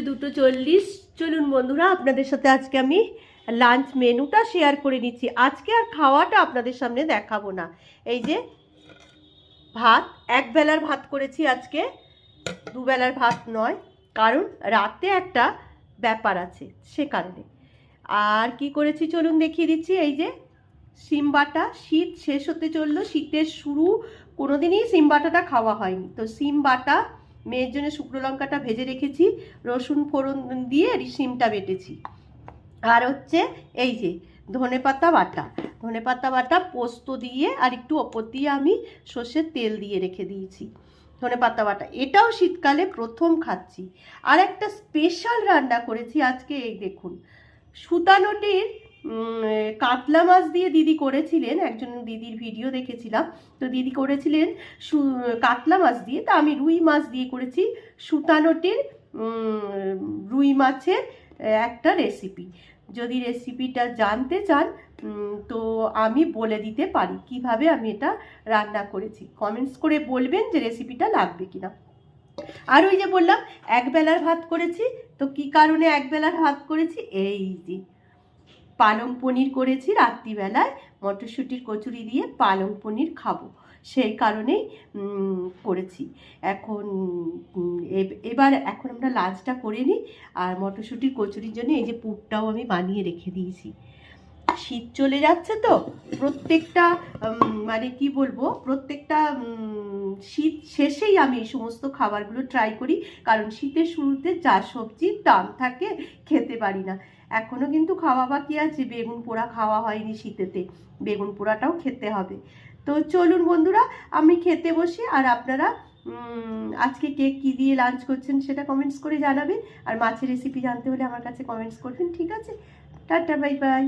2:40। চলুন বন্ধুরা, আপনাদের সাথে আজকে আমি লাঞ্চ মেনুটা শেয়ার করে নিচ্ছি। আজকে আর খাওয়াটা আপনাদের সামনে দেখাবো না। এই যে ভাত, এক বেলার ভাত করেছি আজকে, দুবেলার ভাত নয়, কারণ রাতে একটা ব্যাপার আছে সে কারণে। আর কি করেছি চলুন দেখিয়ে দিচ্ছি। এই যে সিম বাটা, শীত শেষ হতে চললো, শীতের শুরু, কোনোদিনই সিম বাটাটা খাওয়া হয়নি, তো সিম বাটা, মেয়ের জন্য শুকনো লঙ্কাটা ভেজে রেখেছি, রসুন ফোড়ন দিয়ে সিমটা বেটেছি। আর হচ্ছে এই যে ধনেপাতা বাটা, ধনেপাতা বাটা পোস্ত দিয়ে আর একটু ওপর দিয়ে আমি সর্ষের তেল দিয়ে রেখে দিয়েছি। ধনেপাতা বাটা এটাও শীতকালে প্রথম খাচ্ছি। আর একটা স্পেশাল রান্না করেছি আজকে, এই দেখুন, সুতানোটির কাতলা মাছ দিয়ে দিদি করেছিলেন, একজন দিদির ভিডিও দেখেছিলাম, তো দিদি করেছিলেন কাতলা মাছ দিয়ে, তা আমি রুই মাছ দিয়ে করেছি সুতানোটির রুই মাছের একটা রেসিপি। যদি রেসিপিটা জানতে চান তো আমি বলে দিতে পারি কিভাবে আমি এটা রান্না করেছি, কমেন্টস করে বলবেন যে রেসিপিটা লাগবে কিনা। আর ওই যে বললাম এক বেলার ভাত করেছি, তো কি কারণে এক বেলার ভাত করেছি, এই যে পালং পনির করেছি রাত্রিবেলায়, মটরশুঁটির কচুরি দিয়ে পালং পনির খাবো, সেই কারণেই করেছি। এবার আমরা লাঞ্চটা করে নিই। আর মটরশুঁটির কচুরির জন্য এই যে পুরটাও আমি বানিয়ে রেখে দিয়েছি। শীত চলে যাচ্ছে তো প্রত্যেকটা মানে কি বলবো, প্রত্যেকটা শীত শেষেই আমি এই সমস্ত খাবারগুলো ট্রাই করি, কারণ শীতের শুরুতে যা সবজির দাম থাকে খেতে পারি না। এখনও কিন্তু খাওয়া বাকি আছে, বেগুন পোড়া খাওয়া হয়নি শীতেতে, বেগুন পোড়াটাও খেতে হবে। তো চলুন বন্ধুরা, আমি খেতে বসি, আর আপনারা আজকে কে কী দিয়ে লাঞ্চ করছেন সেটা কমেন্টস করে জানাবেন। আর মাছের রেসিপি জানতে হলে আমার কাছে কমেন্টস করবেন, ঠিক আছে? Tata, bye bye.